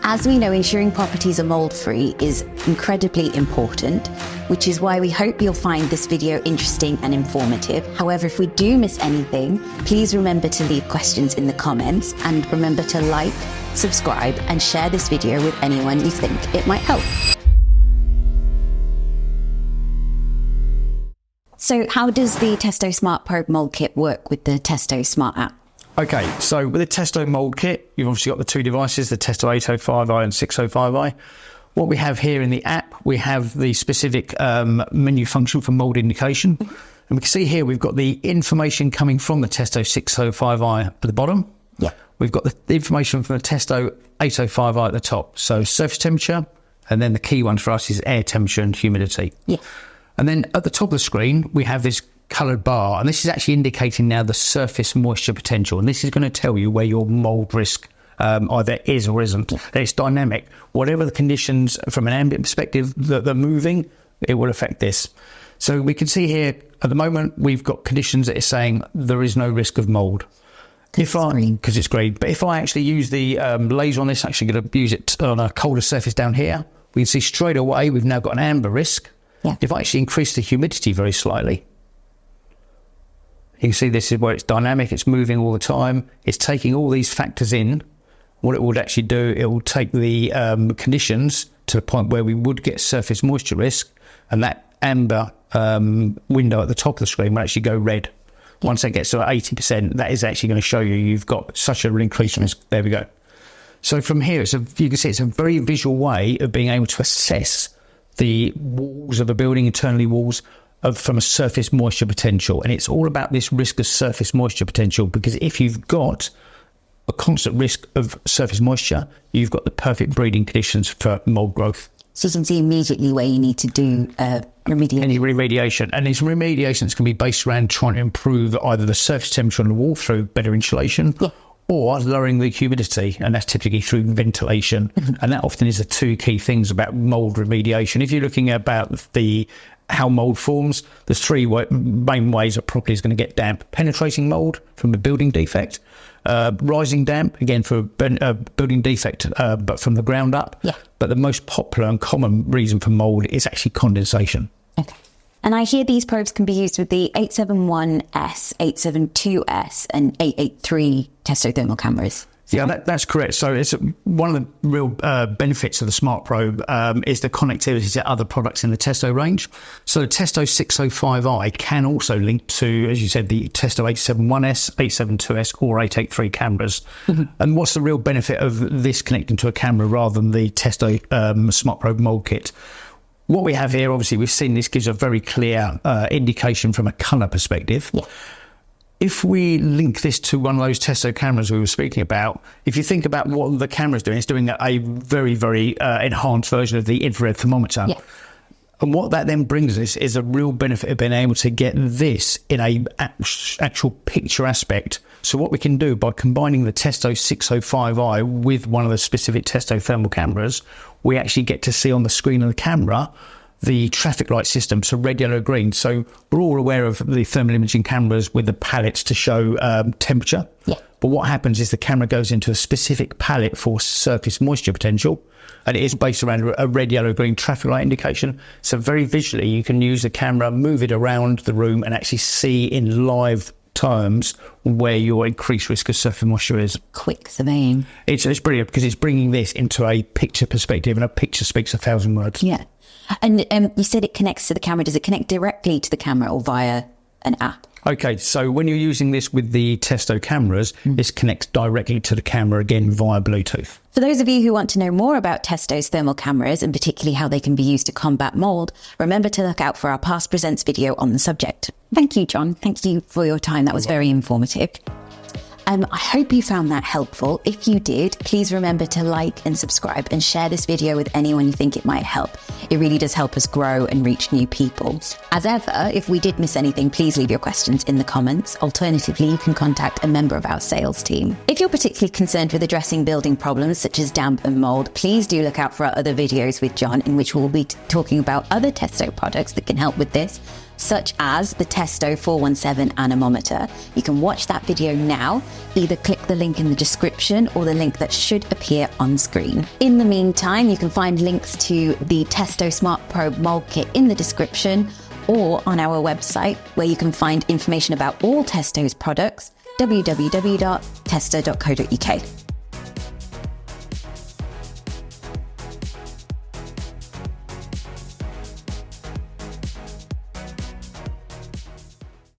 As we know, ensuring properties are mould-free is incredibly important, which is why we hope you'll find this video interesting and informative. However, if we do miss anything, please remember to leave questions in the comments, and remember to like, subscribe, and share this video with anyone you think it might help. So how does the Testo Smart Probe Mould Kit work with the Testo Smart app? Okay, so with the Testo Mould Kit, you've obviously got the two devices, the Testo 805i and 605i. What we have here in the app, we have the specific menu function for mould indication. And we can see here we've got the information coming from the Testo 605i at the bottom. Yeah. We've got the information from the Testo 805i at the top. So surface temperature, and then the key one for us is air temperature and humidity. Yeah. And then at the top of the screen, we have this coloured bar, and this is actually indicating now the surface moisture potential, and this is going to tell you where your mould risk either is or isn't. It's dynamic. Whatever the conditions from an ambient perspective that they're moving, it will affect this. So we can see here at the moment we've got conditions that are saying there is no risk of mould. Because it's green. But if I actually use the laser on this, actually going to use it on a colder surface down here, we can see straight away we've now got an amber risk. Yeah. If I actually increase the humidity very slightly, you can see this is where it's dynamic, it's moving all the time, it's taking all these factors in. What it would actually do, it will take the conditions to the point where we would get surface moisture risk, and that amber window at the top of the screen will actually go red. Yeah. Once that gets to 80%, that is actually going to show you you've got such an increased risk. There we go. So from here, you can see it's a very visual way of being able to assess the walls of a building, internally walls, from a surface moisture potential. And it's all about this risk of surface moisture potential, because if you've got a constant risk of surface moisture, you've got the perfect breeding conditions for mould growth. So you can see immediately where you need to do remediation. Any remediation. And this remediation is going to be based around trying to improve either the surface temperature on the wall through better insulation, yeah, or lowering the humidity, and that's typically through ventilation. And that often is the two key things about mould remediation. If you're looking about how mould forms, there's three main ways a property is going to get damp. Penetrating mould from a building defect, rising damp, again for a building defect, but from the ground up. Yeah. But the most popular and common reason for mould is actually condensation. Okay. And I hear these probes can be used with the 871S, 872S and 883 Testo thermal cameras. Yeah, that's correct. So it's one of the real benefits of the Smart Probe is the connectivity to other products in the Testo range. So the Testo 605i can also link to, as you said, the Testo 871S, 872S or 883 cameras. And what's the real benefit of this connecting to a camera rather than the Testo Smart Probe Mould Kit? What we have here, obviously, we've seen this gives a very clear indication from a colour perspective. Yeah. If we link this to one of those Testo cameras we were speaking about, if you think about what the camera's doing, it's doing a very, very enhanced version of the infrared thermometer. Yeah. And what that then brings us is a real benefit of being able to get this in a actual picture aspect. So what we can do by combining the Testo 605i with one of the specific Testo thermal cameras, we actually get to see on the screen of the camera the traffic light system, so red, yellow, green. So we're all aware of the thermal imaging cameras with the palettes to show temperature. Yeah. But what happens is the camera goes into a specific palette for surface moisture potential, and it is based around a red, yellow, green traffic light indication. So very visually, you can use the camera, move it around the room and actually see in live terms where your increased risk of surface moisture is. Quick surveying. It's brilliant because it's bringing this into a picture perspective, and a picture speaks 1,000 words. Yeah. And you said it connects to the camera. Does it connect directly to the camera or via an app? Okay, so when you're using this with the Testo cameras, this connects directly to the camera, again, via Bluetooth. For those of you who want to know more about Testo's thermal cameras, and particularly how they can be used to combat mould, remember to look out for our Past Presents video on the subject. Thank you, John. Thank you for your time. That was very informative. I hope you found that helpful. If you did, please remember to like and subscribe and share this video with anyone you think it might help. It really does help us grow and reach new people. As ever, if we did miss anything, please leave your questions in the comments. Alternatively, you can contact a member of our sales team. If you're particularly concerned with addressing building problems such as damp and mould, please do look out for our other videos with John, in which we'll be talking about other Testo products that can help with this. such as the Testo 417 anemometer. You can watch that video now. Either click the link in the description or the link that should appear on screen. In the meantime, you can find links to the Testo Smart Probe Mold Kit in the description or on our website, where you can find information about all Testo's products, www.testo.co.uk.